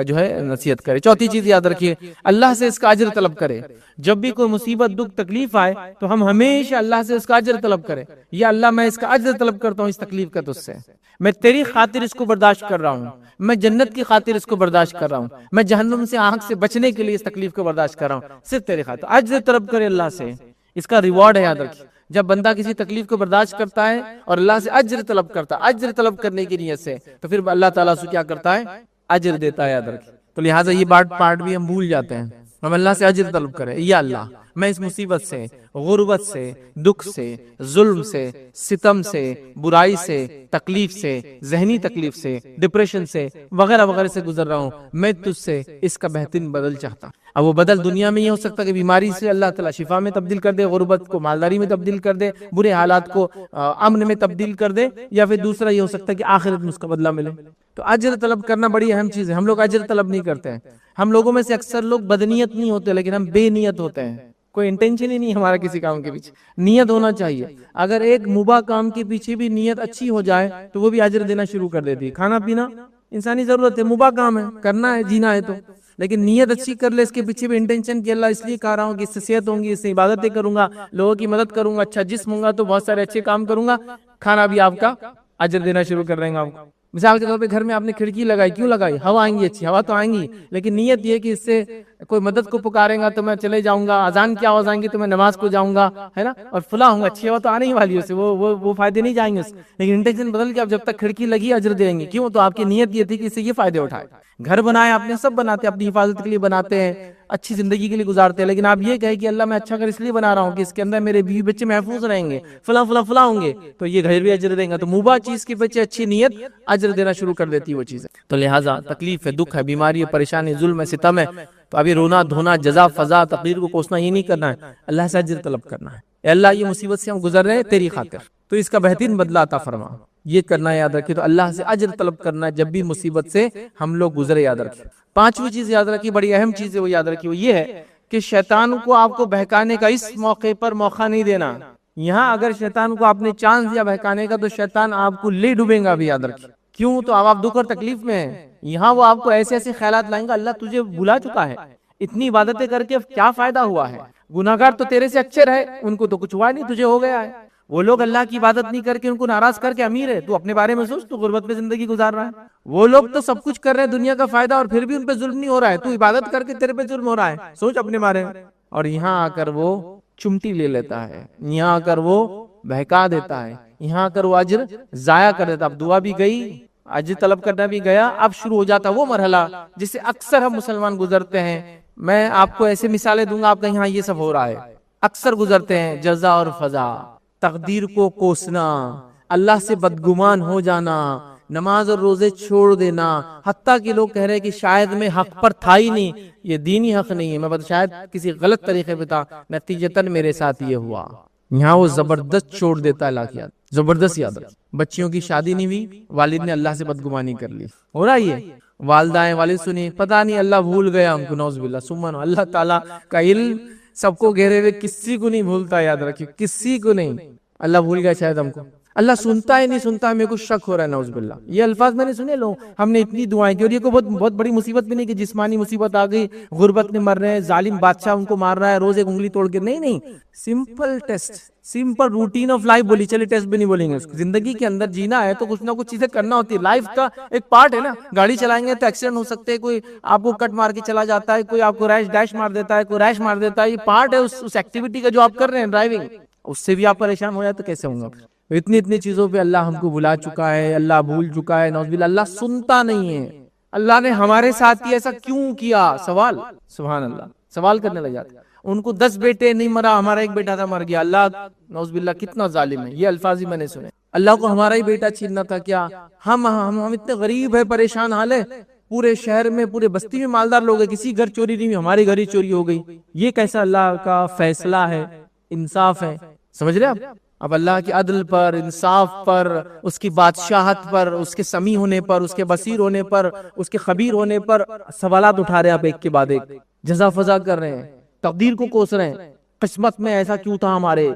S1: جو ہے نصیحت کرے. چوتھی چیز یاد رکھیے، اللہ سے اس کا اجر طلب کرے. جب بھی کوئی مصیبت، دکھ، تکلیف آئے تو ہم ہمیشہ اللہ سے اس کا اجر طلب کریں. یا اللہ میں اس کا اجر طلب کرتا ہوں اس تکلیف کا تجھ سے، میں تیری خاطر اس کو برداشت کر رہا ہوں، میں جنت کی خاطر اس کو برداشت کر رہا ہوں، میں جہنم سے آنکھ سے بچنے کے لیے اس تکلیف کو برداشت کر رہا ہوں، صرف تیرے خاطر. اجر طلب کرے اللہ سے، اس کا ریوارڈ ہے. یاد رکھیے، جب بندہ کسی تکلیف کو برداشت کرتا ہے اور اللہ سے اجر طلب کرتا ہے، اجر طلب کرنے کی نیت سے، تو پھر اللہ تعالیٰ سے کیا کرتا ہے؟ اجر دیتا ہے. یاد رکھیے. تو لہٰذا یہ پارٹ بھی ہم بھول جاتے ہیں. ہم اللہ سے اجر طلب کریں، یا اللہ میں اس مصیبت سے، غربت سے، دکھ سے، ظلم سے، ستم سے، برائی سے، تکلیف سے، ذہنی تکلیف سے، ڈپریشن سے، وغیرہ وغیرہ سے گزر رہا ہوں. میں تجھ سے اس کا بہترین بدل چاہتا ہوں. اب وہ بدل دنیا میں یہ ہو سکتا ہے کہ بیماری سے اللہ تعالیٰ شفا میں تبدیل کر دے، غربت کو مالداری میں تبدیل کر دے، برے حالات کو امن میں تبدیل کر دے، یا پھر دوسرا یہ ہو سکتا ہے کہ آخرت میں اس کا بدلہ ملے. تو اجر طلب کرنا بڑی اہم چیز ہے. ہم لوگ اجر طلب نہیں کرتے ہیں. ہم لوگوں میں سے اکثر لوگ بدنیت نہیں ہوتے، لیکن ہم بے نیت ہوتے ہیں. کوئی انٹینشن ہی نہیں ہمارا کسی کام کے پیچھے. نیت ہونا چاہیے. اگر ایک مباح کام کے پیچھے بھی نیت اچھی ہو جائے تو وہ بھی اجر دینا شروع کر دیتی ہے. کھانا پینا انسانی ضرورت ہے، مباح کام ہے، کرنا ہے، جینا ہے تو، لیکن نیت اچھی کر لے، اس کے پیچھے بھی انٹینشن کہ اللہ اس لیے کہہ رہا ہوں کہ اس سے صحت ہوں گی، اس سے عبادتیں کروں گا، لوگوں کی مدد کروں گا، اچھا جسم ہوں گا تو بہت سارے اچھے کام کروں گا، کھانا بھی آپ کا اجر دینا شروع کر دیں گا آپ کو. مثال کے طور پہ گھر میں آپ نے کھڑکی لگائی، کیوں لگائی؟ ہوا آئیں گی، اچھی ہوا تو آئیں گی، لیکن نیت یہ کہ اس سے کوئی مدد کو پکارے گا تو میں چلے جاؤں گا، اذان کی آواز آئیں گی تو میں نماز کو جاؤں گا، ہے نا، اور فلاں ہوں گا. اچھی ہوا تو آنے ہی والی ہے، اس سے وہ فائدے نہیں جائیں گے اس، لیکن انٹینشن بدل کے آپ جب تک کھڑکی لگی اجر دیں گے. کیوں؟ تو آپ کی نیت یہ تھی کہ اس سے یہ فائدے اٹھائے. گھر بنائے آپ نے، سب بناتے ہیں اپنی حفاظت کے لیے بناتے ہیں، اچھی زندگی کے لیے گزارتے ہیں، لیکن آپ یہ کہیں کہ اللہ میں اچھا گھر اس لیے بنا رہا ہوں کہ اس کے اندر میرے بیوی بچے محفوظ رہیں گے، فلاں فلاں فلاں ہوں گے، تو یہ گھر بھی اجر دیں گا. تو مباح چیز کے بچے اچھی نیت اجر دینا شروع کر دیتی ہے وہ چیزیں. تو لہٰذا تکلیف ہے، دکھ ہے، بیماری ہے، پریشانی، ظلم ہے، ستم ہے، تو ابھی رونا دھونا، جزا فضا، تقدیر کو کوسنا یہ نہیں کرنا ہے، اللہ سے اجر طلب کرنا ہے. اے اللہ یہ مصیبت سے ہم گزر رہے ہیں تیری خاطر، تو اس کا بہترین بدلہ عطا فرما. یہ کرنا ہے، یاد رکھیے. تو اللہ سے اجر طلب کرنا ہے جب بھی مصیبت سے ہم لوگ گزرے. یاد رکھیے. پانچویں چیز یاد رکھیے، بڑی اہم چیز ہے وہ یاد رکھیے، وہ یہ ہے کہ شیطان کو آپ کو بہکانے کا اس موقع پر موقع نہیں دینا. یہاں اگر شیطان کو آپ نے چانس دیا بہکانے کا تو شیطان آپ کو لے ڈوبیں گا بھی، یاد رکھیے. کیوں؟ تو اب آپ دکھ اور تکلیف میں ہیں. یہاں وہ آپ کو ایسے ایسے خیالات لائیں گا، اللہ تجھے بلا چکا ہے، اتنی عبادتیں کر کے اب کیا فائدہ ہوا ہے؟ گناہگار تو تیرے سے اچھے رہے، ان کو تو کچھ ہوا نہیں، تجھے ہو گیا ہے. وہ لوگ اللہ کی عبادت نہیں کر کے ان کو ناراض کر کے امیر ہے، تو اپنے بارے میں سوچ، تو غربت میں زندگی گزار رہا ہے. وہ لوگ تو سب کچھ کر رہے ہیں دنیا کا فائدہ اور پھر بھی ان پہ ظلم نہیں ہو رہا ہے، تو عبادت کر کے تیرے پہ ظلم ہو رہا ہے. سوچ اپنے بارے میں. اور یہاں آ کر وہ چمٹی لے لیتا ہے، یہاں آ کر وہ بہکا دیتا ہے، یہاں آ کر وہ اجر ضائع کر دیتا. اب دعا بھی گئی، اجر طلب کرنا بھی گیا. اب شروع ہو جاتا وہ مرحلہ جس سے اکثر ہم مسلمان گزرتے ہیں. میں آپ کو ایسے مثالیں دوں گا، آپ کہیں ہاں یہ سب ہو رہا ہے. اکثر گزرتے ہیں جزا اور فضا، تقدیر کو کوسنا، اللہ سے بدگمان ہو جانا، نماز اور روزے چھوڑ دینا. حتیٰ کہ لوگ کہہ رہے ہیں کہ شاید میں حق پر تھا ہی نہیں، یہ دینی حق نہیں ہے، میں شاید کسی غلط طریقے پہ تھا، نتیجتاً میرے ساتھ یہ ہوا. یہاں وہ زبردست چھوڑ دیتا ہے لاکھیات. زبردست. یاد رکھ، بچیوں کی شادی نہیں ہوئی، والد نے اللہ سے بدگمانی کر لی. ہو رہا ہے یہ. والدائیں والد سنی، پتہ نہیں اللہ بھول گیا ہم کو، نعوذ باللہ. سبحان اللہ تعالیٰ کا علم سب کو گھیرے ہوئے، کسی کو نہیں بھولتا. یاد رکھیے، کسی کو نہیں. اللہ بھول گیا شاید ہم کو، اللہ سنتا ہے نہیں سنتا، میرے کو شک ہو رہا ہے. نعوذ باللہ. یہ الفاظ میں نے سنے لو، ہم نے اتنی دعائیں کی، اور یہ کوئی بہت بڑی مصیبت بھی نہیں کہ جسمانی مصیبت آ گئی، غربت میں مر رہے ہیں، ظالم بادشاہ ان کو مار رہا ہے، روز ایک انگلی توڑ کے. نہیں، simple test, simple routine of life بولی. چلے ٹیسٹ بھی نہیں بولیں گے اس کو. زندگی کے اندر جینا ہے تو کچھ نہ کچھ چیزیں کرنا ہوتی ہے، لائف کا ایک پارٹ ہے نا. گاڑی چلائیں گے تو ایکسیڈنٹ ہو سکتے ہیں، کوئی آپ کو کٹ مار کے چلا جاتا ہے، کوئی آپ کو ڈیش مار دیتا ہے، کوئی ریش مار دیتا ہے. یہ پارٹ ہے اس ایکٹیویٹی کا جو آپ کر رہے ہیں، ڈرائیونگ. اس سے بھی آپ پریشان ہو جائے تو کیسے ہوں گا؟ اتنی چیزوں پہ اللہ ہم کو بلا چکا ہے، اللہ بھول چکا ہے. نعوذ باللہ. اللہ سنتا نہیں ہے. اللہ نے ہمارے ساتھ ہی ایسا کیوں کیا؟ سوال. سبحان اللہ. سوال کرنے لگ جاتے. ان کو 10 بیٹے نہیں مرا، ہمارا ایک بیٹا تھا مر گیا. اللہ نعوذ باللہ کتنا ظالم ہے. یہ الفاظ ہی میں نے سنے. اللہ کو ہمارا ہی بیٹا چھیننا تھا کیا؟ ہم اتنے غریب ہے، پریشان حال ہے. پورے شہر میں، پورے بستی میں مالدار لوگ ہیں، کسی گھر چوری نہیں ہوئی، ہمارے گھر ہی چوری ہو گئی. یہ کیسا اللہ کا فیصلہ ہے، انصاف ہے؟ سمجھ رہے آپ؟ اب اللہ کی عدل پر، انصاف پر، اس کی بادشاہت پر، اس کے سمیع ہونے پر، اس کے بصیر ہونے پر، اس کے خبیر ہونے پر سوالات اٹھا رہے ہیں آپ ایک کے بعد ایک. جزا فضا کر رہے ہیں، تقدیر کو کوس رہے ہیں. قسمت میں ایسا کیوں تھا ہمارے؟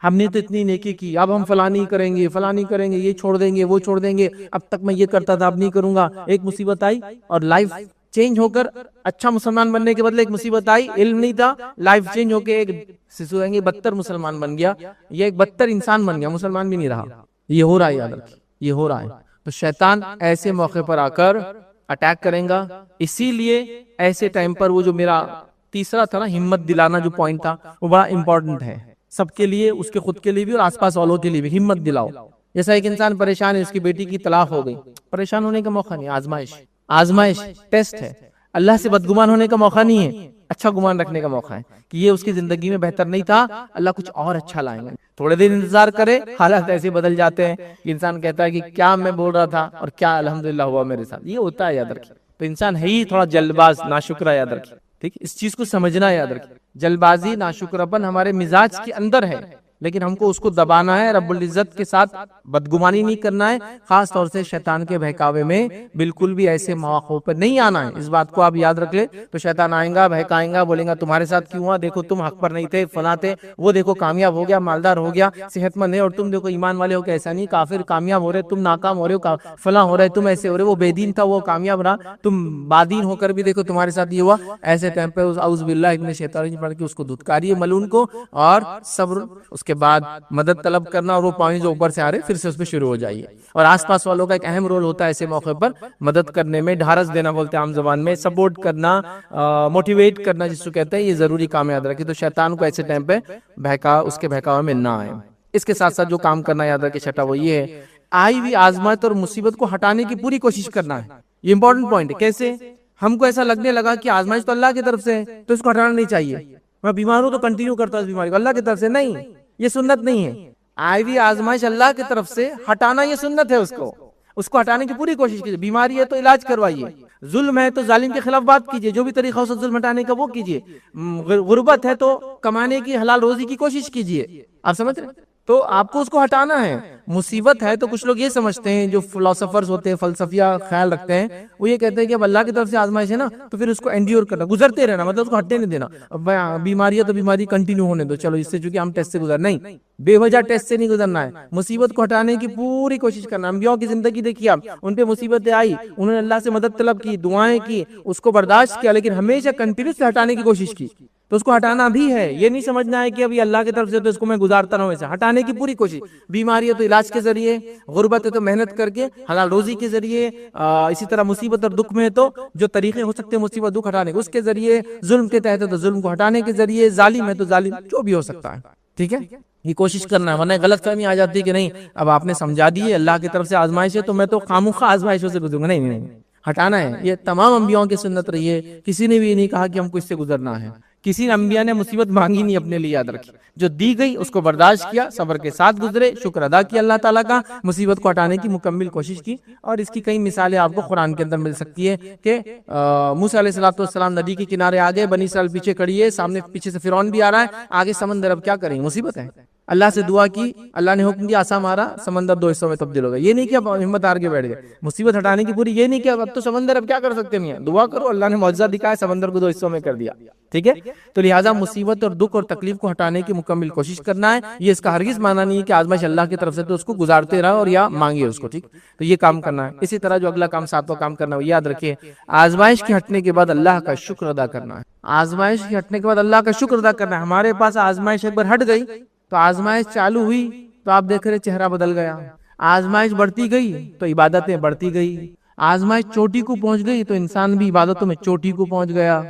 S1: ہم نے تو اتنی نیکی کی، اب ہم فلاں نہیں کریں گے، فلاں نہیں کریں گے، یہ چھوڑ دیں گے، وہ چھوڑ دیں گے. اب تک میں یہ کرتا تھا، اب نہیں کروں گا. ایک مصیبت آئی اور لائف چینج ہو کر اچھا مسلمان بننے کے بدلے ایک مصیبت آئی، علم نہیں تھا، لائف چینج ہو کے ایک بدتر مسلمان بن گیا. یہ ایک بدتر انسان بن گیا، مسلمان بھی نہیں رہا. یہ ہو رہا ہے، یاد رکھیے، یہ ہو رہا ہے. تو شیطان ایسے موقع پر آ کر اٹیک کریں گا. اسی لیے ایسے ٹائم پر وہ جو میرا تیسرا تھا نا، ہمت دلانا جو پوائنٹ تھا، وہ بڑا امپورٹنٹ ہے سب کے لیے، اس کے خود کے لیے بھی اور آس پاس والوں کے لیے بھی. ہمت دلاؤ. جیسا ایک انسان پریشان ہے، اس کی بیٹی کی طلاق ہو گئی، پریشان ہونے کا موقع نہیں. آزمائش ٹیسٹ ہے. اللہ سے بدگمان ہونے کا موقع نہیں ہے، اچھا گمان رکھنے کا موقع ہے کہ یہ اس کی زندگی میں بہتر نہیں تھا، اللہ کچھ اور اچھا لائیں گے. تھوڑے دن انتظار کرے، حالات ایسے بدل جاتے ہیں کہ انسان کہتا ہے کہ کیا میں بول رہا تھا اور کیا الحمدللہ ہوا میرے ساتھ. یہ ہوتا ہے، یاد رکھیے. تو انسان ہے ہی تھوڑا جلد باز، ناشکرا. یاد رکھیے، ٹھیک، اس چیز کو سمجھنا ہے. یاد رکھیے، جلد بازی، ناشکراپن ہمارے مزاج کے اندر ہے، لیکن ہم کو اس کو دبانا ہے. رب العزت کے ساتھ بدگمانی نہیں کرنا ہے، خاص طور سے شیطان کے بہکاوے میں بالکل بھی ایسے مواقع پر نہیں آنا ہے. اس بات کو آپ یاد رکھ لیں. تو شیطان آئیں گا، بہکائیں گا، بولیں گا تمہارے ساتھ کیوں ہوا، دیکھو تم حق پر نہیں تھے، فلاں تھے، وہ دیکھو کامیاب ہو گیا، مالدار ہو گیا، صحت مند ہے، اور تم دیکھو ایمان والے ہو کہ ایسا نہیں، کافر کامیاب ہو رہے، تم ناکام ہو رہے ہو، فلاں ہو رہے، تم ایسے ہو رہے، وہ بے دین تھا وہ کامیاب رہا، تم بادین ہو کر بھی دیکھو تمہارے ساتھ یہ ہوا. ایسے ٹائم پہ اعوذ باللہ ابن شیطان پڑھ کے اس کو دھتکاریے ملعون کو، اور صبر، اس کے بعد مدد طلب کرنا، اور وہ پانی جو اوپر سے آ رہے پھر سے اس پہ شروع ہو جائیے. اور آس پاس والوں کا ایک اہم رول ہوتا ہے ایسے موقع پر مدد کرنے میں، ڈھارس دینا بولتے ہیں عام زبان میں، سپورٹ کرنا، موٹیویٹ کرنا جس کو کہتے ہیں. یہ ضروری کام یاد رکھیں. تو شیطان کو ایسے ٹائم پہ اس کے بہکاوے میں نہ آئے. اس کے ساتھ ساتھ جو کام کرنا یاد رکھیں چھٹا، وہ یہ ہے، آئی ہوئی آزمائش اور مصیبت کو ہٹانے کی پوری کوشش کرنا ہے. یہ امپورٹنٹ پوائنٹ ہے. کیسے؟ ہم کو ایسا لگنے لگا کہ آزمائش تو اللہ کی طرف سے ہے تو اس کو ہٹانا نہیں چاہیے. میں بیمار ہوں تو کنٹینیو کرتا ہوں اس بیماری کو، اللہ کی طرف سے نہیں، یہ سنت نہیں ہے. آئی ہوئی آزمائش اللہ کی طرف سے، ہٹانا یہ سنت ہے. اس کو ہٹانے کی پوری کوشش کیجیے. بیماری ہے تو علاج کروائیے، ظلم ہے تو ظالم کے خلاف بات کیجیے، جو بھی طریقہ ہو ظلم ہٹانے کا وہ کیجیے. غربت ہے تو کمانے کی حلال روزی کی کوشش کیجیے. آپ سمجھ رہے ہیں؟ تو آپ کو اس کو ہٹانا ہے. مصیبت ہے تو کچھ لوگ یہ سمجھتے ہیں، جو فلاسفرز ہوتے ہیں، فلسفیہ خیال رکھتے ہیں، وہ یہ کہتے ہیں کہ اب اللہ کی طرف سے آزمائش ہے نا تو پھر اس کو انڈیور کرنا، گزرتے رہنا، مطلب اس کو ہٹنے نہیں دینا. بیماری ہے تو بیماری کنٹینیو ہونے دو، چلو اس سے چونکہ ہم ٹیسٹ سے گزر نہیں، بے وجہ ٹیسٹ سے نہیں گزرنا ہے. مصیبت کو ہٹانے کی پوری کوشش کرنا. انبیاء کی زندگی دیکھیے آپ، ان پہ مصیبتیں آئی، انہوں نے اللہ سے مدد طلب کی، دعائیں کی، اس کو برداشت کیا، لیکن ہمیشہ کنٹینیوس ہٹانے کی کوشش کی. تو اس کو ہٹانا بھی ہے، یہ نہیں سمجھنا ہے کہ ابھی اللہ کی طرف سے تو اس کو میں گزارتا رہوں. ایسا ہٹانے کی پوری کوشش. بیماری ہے تو علاج کے ذریعے، غربت ہے تو محنت کر کے حلال روزی کے ذریعے، اسی طرح مصیبت اور دکھ میں ہے تو جو طریقے ہو سکتے ہیں مصیبت دکھ ہٹانے کے، اس کے ذریعے، ظلم کے تحت ہے تو ظلم کو ہٹانے کے ذریعے، ظالم ہے تو ظالم، جو بھی ہو سکتا ہے. ٹھیک ہے، یہ کوشش کرنا ہے. ورنہ غلط فہمی آ جاتی ہے کہ نہیں اب آپ نے سمجھا دی اللہ کی طرف سے آزمائش ہے تو میں تو خامخواہ آزمائشوں سے گزروں گا. نہیں نہیں نہیں، ہٹانا ہے. یہ تمام انبیاءوں کی سنت رہی ہے. کسی نے بھی یہ نہیں کہا کہ ہم کو اس سے گزرنا ہے. کسی انبیاء نے مصیبت مانگی نہیں اپنے لیے، یاد رکھیے. جو دی گئی اس کو برداشت کیا، صبر کے ساتھ گزرے، شکر ادا کیا اللہ تعالیٰ کا، مصیبت کو ہٹانے کی مکمل کوشش کی. اور اس کی کئی مثالیں آپ کو قرآن کے اندر مل سکتی ہے کہ موسیٰ علیہ السلام ندی کے کنارے آ گئے، بنی اسرائیل پیچھے کھڑی ہے، سامنے پیچھے سے فرعون بھی آ رہا ہے، آگے سمندر، اب کیا کریں، مصیبت ہے. اللہ سے دعا کی، اللہ نے حکم دیا، عصا مارا، سمندر دو حصوں میں تبدیل ہو گیا. یہ نہیں کہ اب ہمت ہار کے بیٹھ گئے. مصیبت ہٹانے کی پوری یہ نہیں کہ اب تو سمندر، اب کیا کر سکتے ہیں، دعا کرو، اللہ نے معجزہ دکھایا، سمندر کو دو حصوں میں کر دیا. ٹھیک ہے، تو لہٰذا مصیبت اور دکھ اور تکلیف کو ہٹانے کی مکمل کوشش کرنا ہے. یہ اس کا ہرگز معنی نہیں ہے کہ آزمائش اللہ کی طرف سے تو اس کو گزارتے رہو اور یا مانگے اس کو. ٹھیک، تو یہ کام کرنا ہے. اسی طرح جو اگلا کام، ساتواں کام کرنا ہے، یاد رکھیے، آزمائش کے ہٹنے کے بعد اللہ کا شکر ادا کرنا ہے. آزمائش کے ہٹنے کے بعد اللہ کا شکر ادا کرنا ہے. ہمارے پاس آزمائش ایک بار ہٹ گئی تو آزمائش چالو ہوئی تو آپ دیکھ رہے چہرہ بدل گیا. آزمائش بڑھتی گئی تو عبادتیں بڑھتی گئی. آزمائش چوٹی کو پہنچ گئی تو انسان بھی عبادتوں میں چوٹی کو پہنچ گیا.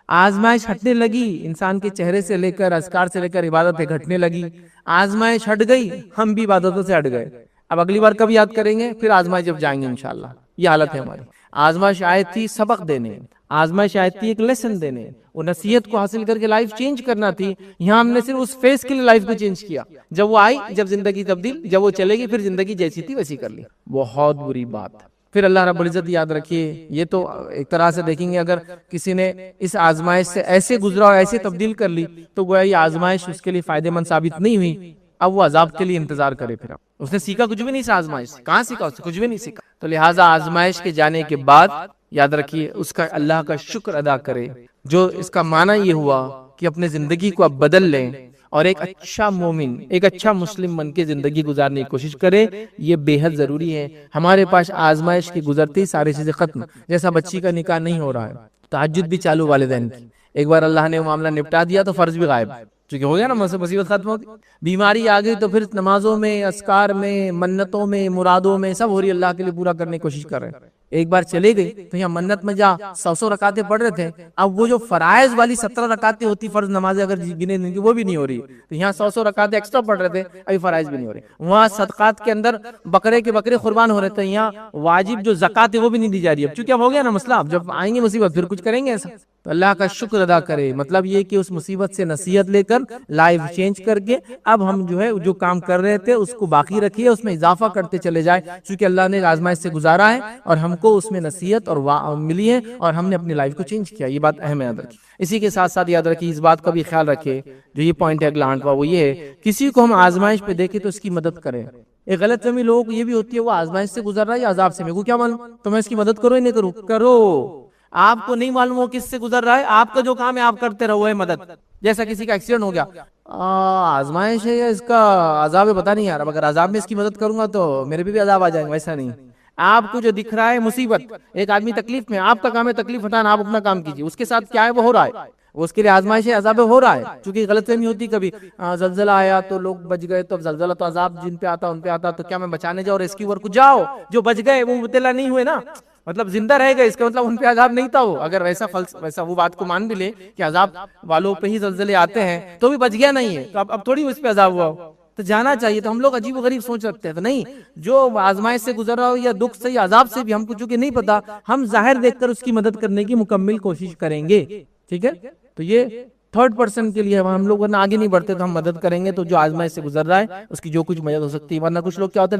S1: آزمائش ہٹنے لگی، انسان کے چہرے سے لے کر، اذکار سے لے کر عبادتیں گھٹنے لگی. آزمائش ہٹ گئی، ہم بھی عبادتوں سے ہٹ گئے. اب اگلی بار کب یاد کریں گے؟ پھر آزمائش جب جائیں گے انشاءاللہ. یہ حالت ہے ہماری. آزمائش آئی تھی سبق دینے، آزمائش آئی تھی ایک لیسن دینے، وہ نصیحت کو حاصل کر کے لائف چینج کرنا تھی. یہاں ہم نے صرف اس فیس کے لیے لائف کو چینج کیا. جب وہ آئی، جب زندگی تبدیل، جب وہ چلے گی پھر زندگی جیسی تھی ویسی کر لی. بہت بری بات. پھر اللہ رب العزت، یاد رکھیے، یہ تو ایک طرح سے دیکھیں گے، اگر کسی نے اس آزمائش سے ایسے گزرا اور ایسے تبدیل کر لی تو گویا یہ آزمائش اس کے لیے فائدہ مند ثابت نہیں ہوئی. اب وہ عذاب کے لیے انتظار کرے. پھر اس نے سیکھا کچھ بھی نہیں، آزمائش سے کہاں سیکھا، اس نے کچھ بھی نہیں سیکھا. تو لہٰذا آزمائش کے جانے کے بعد یاد رکھیے اس کا اللہ کا شکر ادا کرے. جو اس کا معنی یہ ہوا کہ اپنے زندگی کو اب بدل لیں اور ایک اچھا مومن، ایک اچھا مسلم بن کے زندگی گزارنے کی کوشش کرے. یہ بے حد ضروری ہے. ہمارے پاس آزمائش کی گزرتی ساری چیزیں ختم. جیسا بچی کا نکاح نہیں ہو رہا ہے، تہجد بھی چالو والدین کی، ایک بار اللہ نے وہ معاملہ نپٹا دیا تو فرض بھی غائب، چونکہ ہو گیا نا، مصیبت ختم ہوگی. بیماری آ گئی تو پھر نمازوں میں، اذکار میں، منتوں میں، مرادوں میں سب ہو رہی، اللہ کے لیے پورا کرنے کی کوشش کر رہے ہیں. ایک بار چلے گئی تو یہاں منت میں جا 100 رکعتیں پڑھ رہے تھے، اب وہ جو فرائض والی 17 رکعتیں ہوتی، فرض نمازیں اگر گنے نہیں وہ بھی نہیں ہو رہی. تو یہاں 100 رکعتیں ایکسٹرا پڑھ رہے تھے، ابھی فرائض بھی نہیں ہو رہی. وہاں صدقات کے اندر بکرے کے بکرے قربان ہو رہے تھے، یہاں واجب جو زکات ہے وہ بھی نہیں دی جا رہی. اب چونکہ اب ہو گیا نا مسئلہ، اب جب آئیں گے مصیبت پھر کچھ کریں گے ایسا. تو اللہ کا شکر ادا کرے. مطلب یہ کہ اس مصیبت سے نصیحت لے کر لائف چینج کر کے اب ہم جو ہے جو کام کر رہے تھے اس کو باقی رکھیے، اس میں اضافہ کرتے چلے جائے، چونکہ اللہ نے آزمائش سے گزارا ہے اور ہم کو اس میں نصیحت اور ملی ہے اور ہم نے اپنی لائف کو چینج کیا. یہ بات اہم ہے، یاد رکھیے. اسی کے ساتھ ساتھ یاد رکھیے، اس بات کا بھی خیال رکھے، جو یہ پوائنٹ ہے اگلا آنٹواں، وہ یہ ہے کسی کو ہم آزمائش پہ دیکھیں تو اس کی مدد کریں. ایک غلط فہمی لوگوں کو یہ بھی ہوتی ہے، وہ آزمائش سے گزر رہا ہے یا عذاب سے، میرے کو کیا معلوم، تو میں اس کی مدد کروں یا نہیں کروں؟ کرو. آپ کو نہیں معلوم ہو کس سے گزر رہا ہے، آپ کا جو کام ہے آپ کرتے رہو، ہے مدد. جیسا کسی کا ایکسیڈنٹ ہو گیا، آزمائش ہے یا اس کا عذاب ہے پتہ نہیں یار، اب اگر عذاب میں اس کی مدد کروں گا تو میرے بھی عذاب آ جائیں گے. ویسا نہیں. آپ کو جو دکھ رہا ہے مصیبت، ایک آدمی تکلیف میں، آپ کا کام ہے تکلیف ہٹانا، آپ اپنا کام کیجیے. اس کے ساتھ کیا ہے وہ ہو رہا ہے، وہ اس کے لیے آزمائش ہے، عذاب ہو رہا ہے. چونکہ غلط فہمی ہوتی کبھی، زلزلہ آیا تو لوگ بچ گئے، تو زلزلہ تو عذاب جن پہ آتا ان پہ آتا، تو کیا میں بچانے جاؤ، ریسکیو ورک جاؤ. جو بچ گئے وہ مبتلا نہیں ہوئے نا، مطلب زندہ رہ گئے، اس کا مطلب ان پہ عذاب نہیں تھا. وہ اگر ویسا وہ بات کو مان بھی لے کہ عذاب والوں پہ ہی زلزلے آتے ہیں تو بھی بچ گیا نہیں ہے، تو اب تھوڑی اس پہ عذاب ہوا ہو. تو جانا چاہیے. تو ہم لوگ عجیب و غریب سوچ رکھتے ہیں. تو نہیں، جو آزمائش سے گزر رہا ہو یا دکھ سے یا عذاب سے بھی ہم کو چونکہ نہیں پتا، ہم ظاہر دیکھ کر اس کی مدد کرنے کی مکمل کوشش کریں گے. ٹھیک ہے، تو یہ تھرڈ پرسن کے لیے ہم لوگ ورنہ آگے نہیں بڑھتے تو ہم مدد کریں گے. تو جو آزمائش سے گزر رہا ہے اس کی جو کچھ مدد ہو سکتی ہے. ورنہ کچھ لوگ کیا ہوتا ہے